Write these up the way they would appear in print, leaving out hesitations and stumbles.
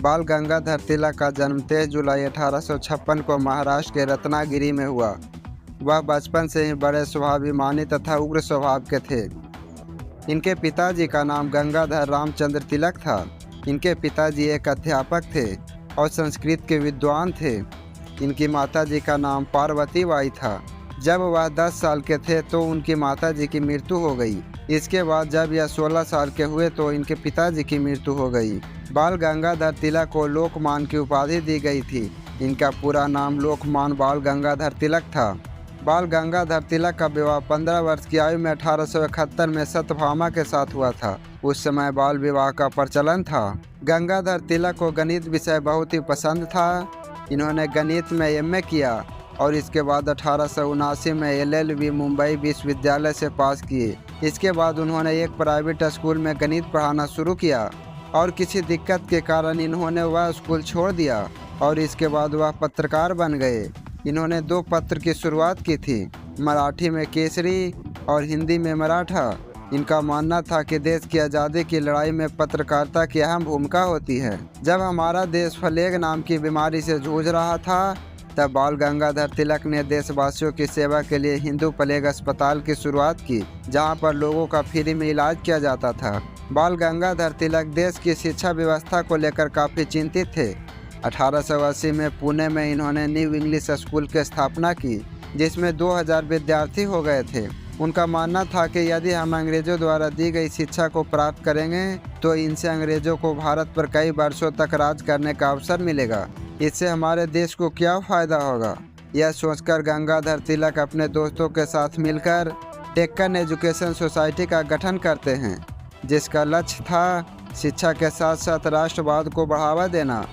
बाल गंगाधर तिलक का जन्म 23 जुलाई 1856 को महाराष्ट्र के रत्नागिरी में हुआ। वह बचपन से ही बड़े स्वाभिमानी तथा उग्र स्वभाव के थे। इनके पिताजी का नाम गंगाधर रामचंद्र तिलक था। इनके पिताजी एक अध्यापक थे और संस्कृत के विद्वान थे। इनकी माताजी का नाम पार्वती बाई था। जब वह 10 साल के थे तो उनकी माताजी की मृत्यु हो गई। इसके बाद जब यह 16 साल के हुए तो इनके पिताजी की मृत्यु हो गई। बाल गंगाधर तिलक को लोकमान की उपाधि दी गई थी। इनका पूरा नाम लोकमान बाल गंगाधर तिलक था। बाल गंगाधर तिलक का विवाह 15 वर्ष की आयु में 1871 में सत्यभामा के साथ हुआ था। उस समय बाल विवाह का प्रचलन था। गंगाधर तिलक को गणित विषय बहुत ही पसंद था। इन्होंने गणित में एमए किया और इसके बाद 1879 में एलएलबी मुंबई विश्वविद्यालय से पास किए। इसके बाद उन्होंने एक प्राइवेट स्कूल में गणित पढ़ाना शुरू किया और किसी दिक्कत के कारण इन्होंने वह स्कूल छोड़ दिया और इसके बाद वह पत्रकार बन गए। इन्होंने 2 पत्र की शुरुआत की थी, मराठी में केसरी और हिंदी में मराठा। इनका मानना था कि देश की आज़ादी की लड़ाई में पत्रकारिता की अहम भूमिका होती है। जब हमारा देश प्लेग नाम की बीमारी से जूझ रहा था तब बाल गंगाधर तिलक ने देशवासियों की सेवा के लिए हिंदू प्लेग अस्पताल की शुरुआत की, जहां पर लोगों का फ्री में इलाज किया जाता था। बाल गंगाधर तिलक देश की शिक्षा व्यवस्था को लेकर काफ़ी चिंतित थे। 1880 में पुणे में इन्होंने न्यू इंग्लिश स्कूल की स्थापना की, जिसमें 2000 विद्यार्थी हो गए थे। उनका मानना था कि यदि हम अंग्रेजों द्वारा दी गई शिक्षा को प्राप्त करेंगे तो इनसे अंग्रेजों को भारत पर कई वर्षों तक राज करने का अवसर मिलेगा। इससे हमारे देश को क्या फ़ायदा होगा। यह सोचकर गंगाधर तिलक अपने दोस्तों के साथ मिलकर डेक्कन एजुकेशन सोसाइटी का गठन करते हैं, जिसका लक्ष्य था शिक्षा के साथ साथ राष्ट्रवाद को बढ़ावा देना।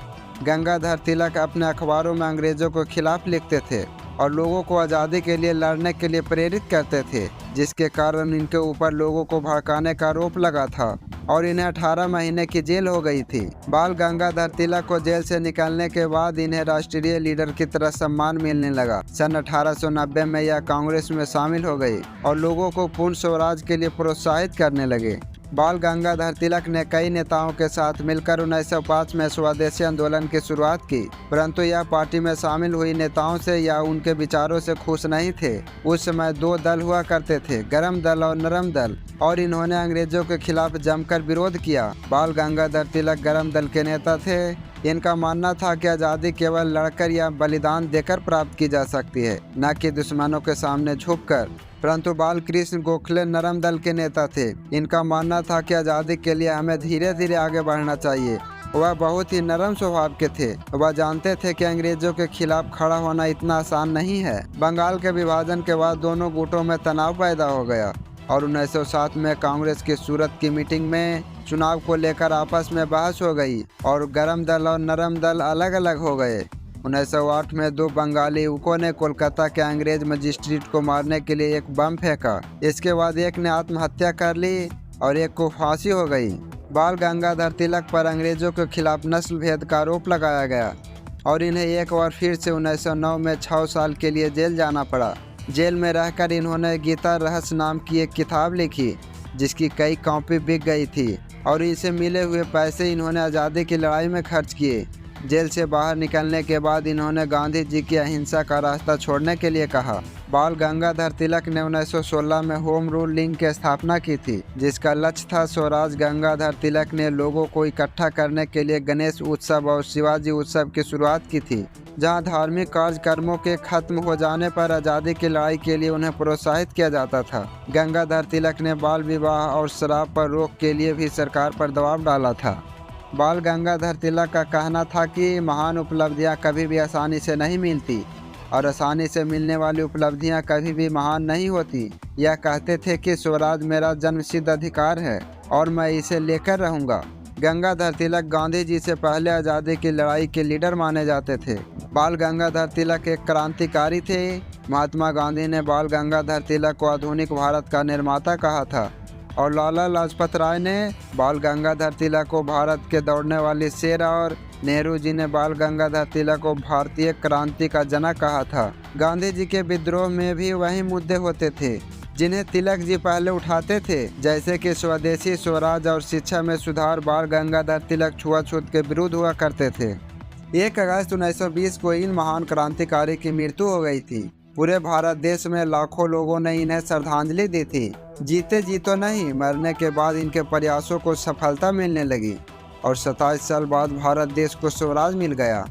गंगाधर तिलक अपने अखबारों में अंग्रेज़ों के खिलाफ लिखते थे और लोगों को आज़ादी के लिए लड़ने के लिए प्रेरित करते थे, जिसके कारण इनके ऊपर लोगों को भड़काने का आरोप लगा था और इन्हें 18 महीने की जेल हो गई थी। बाल गंगाधर तिलक को जेल से निकलने के बाद इन्हें राष्ट्रीय लीडर की तरह सम्मान मिलने लगा। सन 1890 में यह कांग्रेस में शामिल हो गई और लोगों को पूर्ण स्वराज के लिए प्रोत्साहित करने लगे। बाल गंगाधर तिलक ने कई नेताओं के साथ मिलकर 1905 में स्वदेशी आंदोलन की शुरुआत की, परंतु यह पार्टी में शामिल हुई नेताओं से या उनके विचारों से खुश नहीं थे। उस समय 2 दल हुआ करते थे, गरम दल और नरम दल, और इन्होंने अंग्रेजों के खिलाफ जमकर विरोध किया। बाल गंगाधर तिलक गरम दल के नेता थे। इनका मानना था कि आज़ादी केवल लड़कर या बलिदान देकर प्राप्त की जा सकती है, न कि दुश्मनों के सामने झुककर। परंतु बाल कृष्ण गोखले नरम दल के नेता थे। इनका मानना था कि आज़ादी के लिए हमें धीरे धीरे आगे बढ़ना चाहिए। वह बहुत ही नरम स्वभाव के थे। वह जानते थे कि अंग्रेजों के खिलाफ खड़ा होना इतना आसान नहीं है। बंगाल के विभाजन के बाद दोनों गुटों में तनाव पैदा हो गया और 1907 में कांग्रेस की सूरत की मीटिंग में चुनाव को लेकर आपस में बहस हो गई और गरम दल और नरम दल अलग अलग हो गए। 1908 में 2 बंगाली युवकों ने कोलकाता के अंग्रेज मजिस्ट्रेट को मारने के लिए एक बम फेंका। इसके बाद एक ने आत्महत्या कर ली और एक को फांसी हो गई। बाल गंगाधर तिलक पर अंग्रेजों के खिलाफ नस्ल भेद का आरोप लगाया गया और इन्हें एक बार फिर से 1909 में 6 साल के लिए जेल जाना पड़ा। जेल में रहकर इन्होंने गीता रहस्य नाम की एक किताब लिखी, जिसकी कई कॉपी बिक गई थी और इसे मिले हुए पैसे इन्होंने आज़ादी की लड़ाई में खर्च किए। जेल से बाहर निकलने के बाद इन्होंने गांधी जी की अहिंसा का रास्ता छोड़ने के लिए कहा। बाल गंगाधर तिलक ने 1916 में होम रूल लीग की स्थापना की थी, जिसका लक्ष्य था स्वराज। गंगाधर तिलक ने लोगों को इकट्ठा करने के लिए गणेश उत्सव और शिवाजी उत्सव की शुरुआत की थी, जहां धार्मिक कार्यक्रमों के खत्म हो जाने पर आज़ादी की लड़ाई के लिए उन्हें प्रोत्साहित किया जाता था। गंगाधर तिलक ने बाल विवाह और शराब पर रोक के लिए भी सरकार पर दबाव डाला था। बाल गंगाधर तिलक का कहना था कि महान उपलब्धियां कभी भी आसानी से नहीं मिलती और आसानी से मिलने वाली उपलब्धियां कभी भी महान नहीं होती। यह कहते थे कि स्वराज मेरा जन्मसिद्ध अधिकार है और मैं इसे लेकर रहूंगा। गंगाधर तिलक गांधी जी से पहले आज़ादी की लड़ाई के लीडर माने जाते थे। बाल गंगाधर तिलक एक क्रांतिकारी थे। महात्मा गांधी ने बाल गंगाधर तिलक को आधुनिक भारत का निर्माता कहा था और लाला लाजपत राय ने बाल गंगाधर तिलक को भारत के दौड़ने वाली शेर और नेहरू जी ने बाल गंगाधर तिलक को भारतीय क्रांति का जनक कहा था। गांधी जी के विद्रोह में भी वही मुद्दे होते थे। जिन्हें तिलक जी पहले उठाते थे, जैसे कि स्वदेशी स्वराज और शिक्षा में सुधार, बाल गंगाधर तिलक छुआछूत के विरुद्ध हुआ करते थे। 1 अगस्त 1920 को इन महान क्रांतिकारी की मृत्यु हो गई थी। पूरे भारत देश में लाखों लोगों ने इन्हें श्रद्धांजलि दी थी। जीते जी तो नहीं, मरने के बाद इनके प्रयासों को सफलता मिलने लगी और 27 साल बाद भारत देश को स्वराज मिल गया।